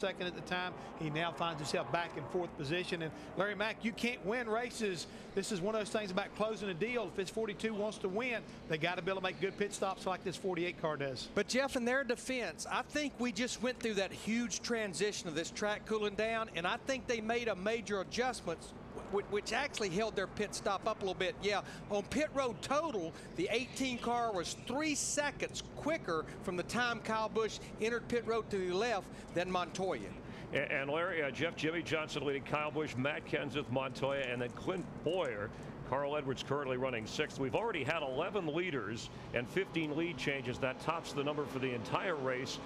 second at the time. He now finds himself back in fourth position. And Larry Mack, you can't win races. This is one of those things about closing a deal. If this 42 wants to win, they got to be able to make good pit stops like this 48 car does. But Jeff, in their defense, I think we just went through that huge transition of this track cooling down, and I think they made a major adjustments which actually held their pit stop up a little bit. Yeah, on pit road total, the 18 car was 3 seconds quicker from the time Kyle Busch entered pit road to the left than Montoya. And Larry, Jeff, Jimmie Johnson leading Kyle Busch, Matt Kenseth, Montoya, and then Clint Bowyer. Carl Edwards currently running sixth. We've already had 11 leaders and 15 lead changes. That tops the number for the entire race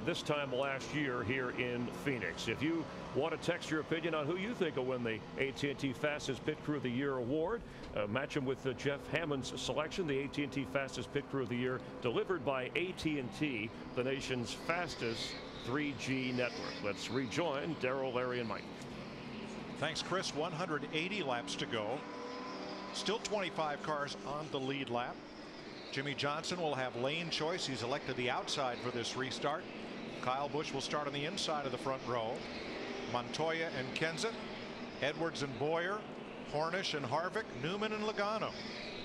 this time last year here in Phoenix. If you want to text your opinion on who you think will win the AT&T Fastest Pit Crew of the Year award, match them with Jeff Hammond's selection, the AT&T Fastest Pit Crew of the Year, delivered by AT&T, the nation's fastest 3G network. Let's rejoin Darrell, Larry, and Mike. Thanks, Chris. 180 laps to go. Still 25 cars on the lead lap. Jimmie Johnson will have lane choice. He's elected the outside for this restart. Kyle Busch will start on the inside of the front row. Montoya and Kenseth, Edwards and Bowyer, Hornish and Harvick, Newman and Logano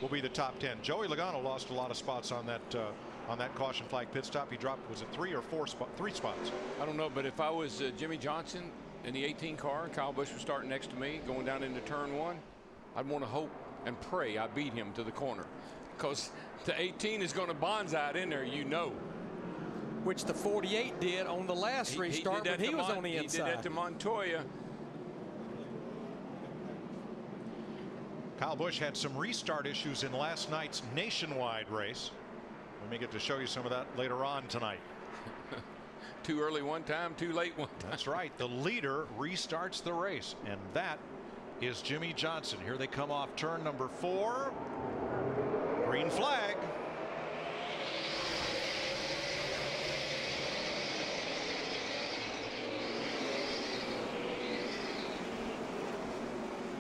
will be the top 10. Joey Logano lost a lot of spots on that caution flag pit stop. He dropped, was it 3 or 4 3 spots? I don't know, but if I was Jimmie Johnson in the 18 car and Kyle Busch was starting next to me going down into turn 1, I'd want to hope and pray I beat him to the corner, because the 18 is going to bonsai it in there, you know. Which the 48 did on the last restart, but he was on the inside. He did that to Montoya. Kyle Busch had some restart issues in last night's nationwide race. We may get to show you some of that later on tonight. Too early one time, too late one time. That's right. The leader restarts the race, and that is Jimmie Johnson. Here they come off turn number 4. Green flag.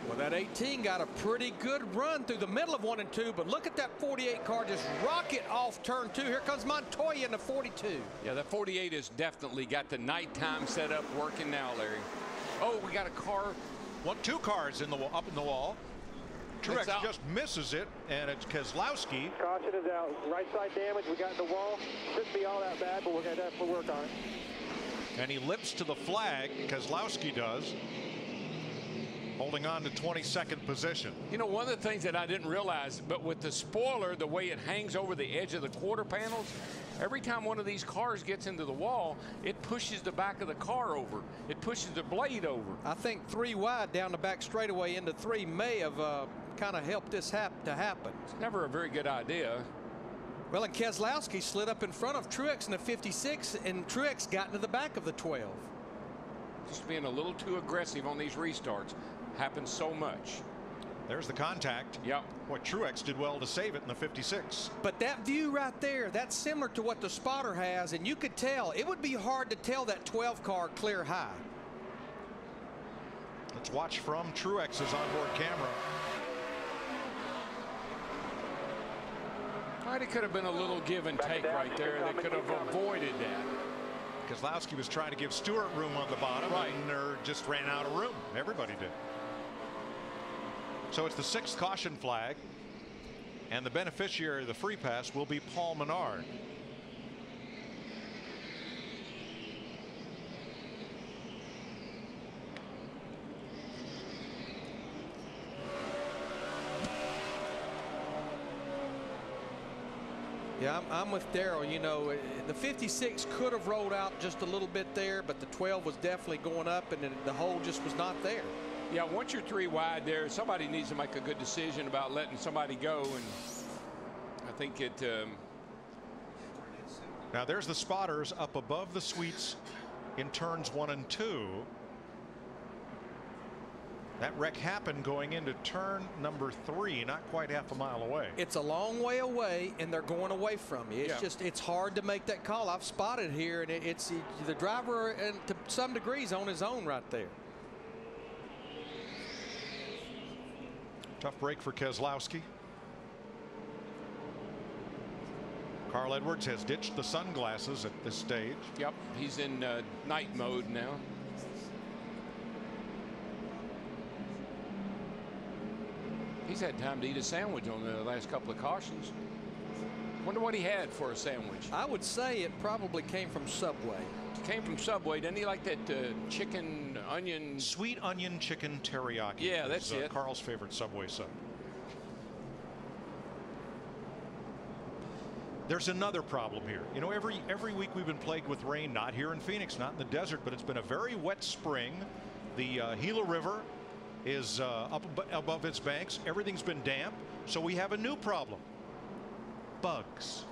Well, that 18 got a pretty good run through the middle of 1 and 2, but look at that 48 car just rocket off turn 2. Here comes Montoya in the 42. Yeah, that 48 has definitely got the nighttime setup working now, Larry. Oh, we got a car. 2 cars in the up in the wall. Truex just misses it, and it's Keselowski. Caution is out. Right side damage. We got in the wall. Shouldn't be all that bad, but we're going to definitely work on it. And he lips to the flag. Keselowski does, holding on to 22nd position. You know, one of the things that I didn't realize, but with the spoiler, the way it hangs over the edge of the quarter panels, every time one of these cars gets into the wall, it pushes the back of the car over. It pushes the blade over. I think 3 wide down the back straightaway into 3 may have kind of helped this to happen. It's never a very good idea. Well, and Keselowski slid up in front of Truex in the 56, and Truex got into the back of the 12. Just being a little too aggressive on these restarts happens so much. There's the contact. Yep. Boy, Truex did well to save it in the 56. But that view right there, that's similar to what the spotter has, and you could tell. It would be hard to tell that 12 car clear high. Let's watch from Truex's onboard camera. Right, it could have been a little give and take right there. They could have avoided that. Keselowski was trying to give Stewart room on the bottom, and there just ran out of room. Everybody did. So it's the 6th caution flag, and the beneficiary of the free pass will be Paul Menard. Yeah, I'm with Darrell. You know, the 56 could have rolled out just a little bit there, but the 12 was definitely going up, and the hole just was not there. Yeah, once you're 3 wide there, somebody needs to make a good decision about letting somebody go, and I think it. Now there's the spotters up above the suites in turns 1 and 2. That wreck happened going into turn number 3, not quite half a mile away. It's a long way away, and they're going away from you. It's just, it's hard to make that call. I've spotted here, and it's the driver, and to some degree, is on his own right there. Tough break for Keselowski. Carl Edwards has ditched the sunglasses at this stage. Yep, he's in night mode now. He's had time to eat a sandwich on the last couple of cautions. Wonder what he had for a sandwich. I would say it probably came from Subway. Came from Subway. Didn't he like that chicken onion? Sweet onion chicken teriyaki. Yeah, that's it. Carl's favorite Subway sub. There's another problem here. You know, every week we've been plagued with rain, not here in Phoenix, not in the desert, but it's been a very wet spring. The Gila River is up above its banks. Everything's been damp, so we have a new problem. Bugs.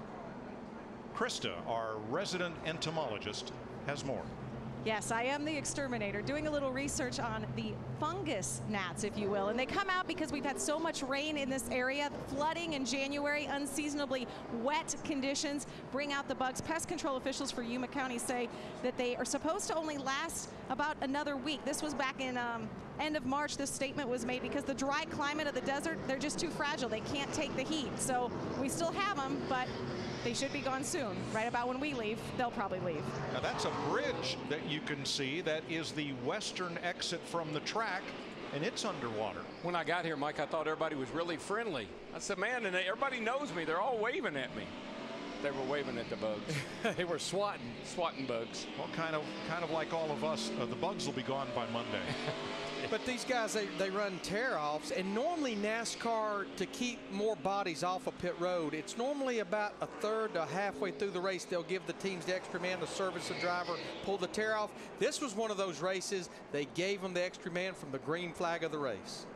Krista, our resident entomologist, has more. Yes, I am the exterminator, doing a little research on the fungus gnats, if you will. And they come out because we've had so much rain in this area. Flooding in January, unseasonably wet conditions bring out the bugs. Pest control officials for Yuma County say that they are supposed to only last about another week. This was back in end of March. This statement was made because the dry climate of the desert, they're just too fragile. They can't take the heat. So we still have them, but they should be gone soon. Right about when we leave, they'll probably leave. Now that's a bridge that you can see. That is the western exit from the track, and it's underwater. When I got here, Mike, I thought everybody was really friendly. I said, man, and everybody knows me. They're all waving at me. They were waving at the bugs. They were swatting bugs. Well, kind of like all of us. The bugs will be gone by Monday. But these guys, they run tear-offs, and normally NASCAR, to keep more bodies off of pit road, it's normally about a third to halfway through the race. They'll give the teams the extra man to service the driver, pull the tear-off. This was one of those races. They gave them the extra man from the green flag of the race.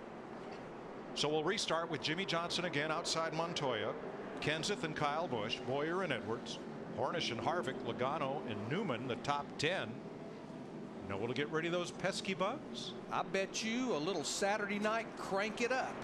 So we'll restart with Jimmie Johnson again outside Montoya. Kenseth and Kyle Busch, Boyer and Edwards, Hornish and Harvick, Logano and Newman, the top 10. Know what'll get rid of those pesky bugs? I bet you a little Saturday night crank it up.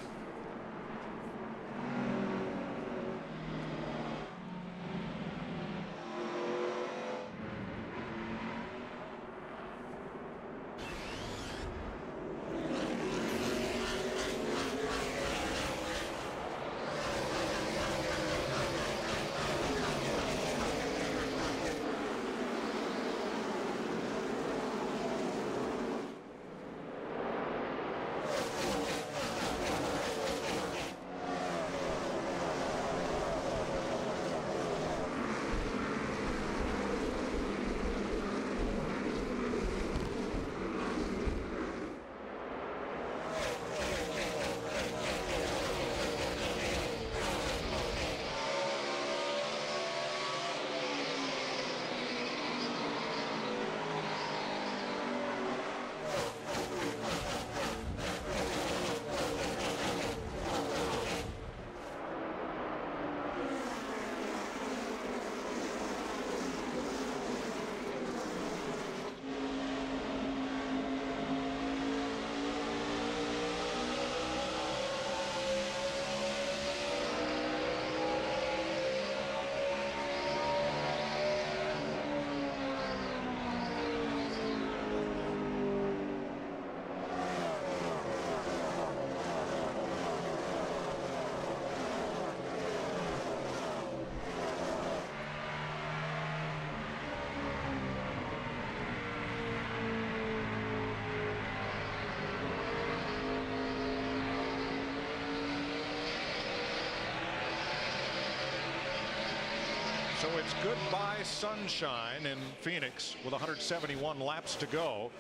So it's goodbye sunshine in Phoenix with 171 laps to go.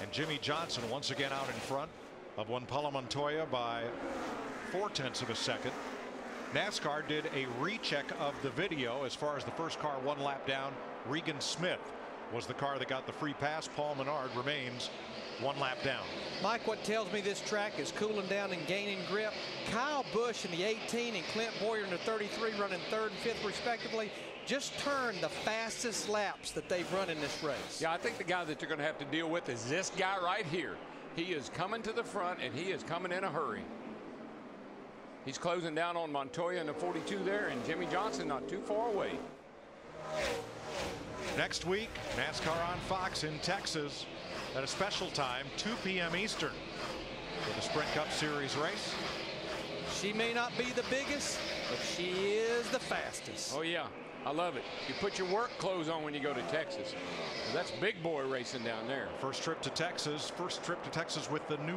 And Jimmie Johnson once again out in front of Juan Pablo Montoya by 0.4 of a second. NASCAR did a recheck of the video as far as the first car one lap down. Regan Smith was the car that got the free pass. Paul Menard remains one lap down. Mike, what tells me this track is cooling down and gaining grip. Kyle Busch in the 18 and Clint Boyer in the 33 running 3rd and 5th respectively just turned the fastest laps that they've run in this race. Yeah, I think the guy that you're going to have to deal with is this guy right here. He is coming to the front and he is coming in a hurry. He's closing down on Montoya in the 42 there, and Jimmie Johnson not too far away. Next week, NASCAR on Fox in Texas at a special time, 2 p.m. Eastern, for the Sprint Cup Series race. She may not be the biggest, but she is the fastest. Oh, yeah. I love it. You put your work clothes on when you go to Texas. That's big boy racing down there. First trip to Texas with the new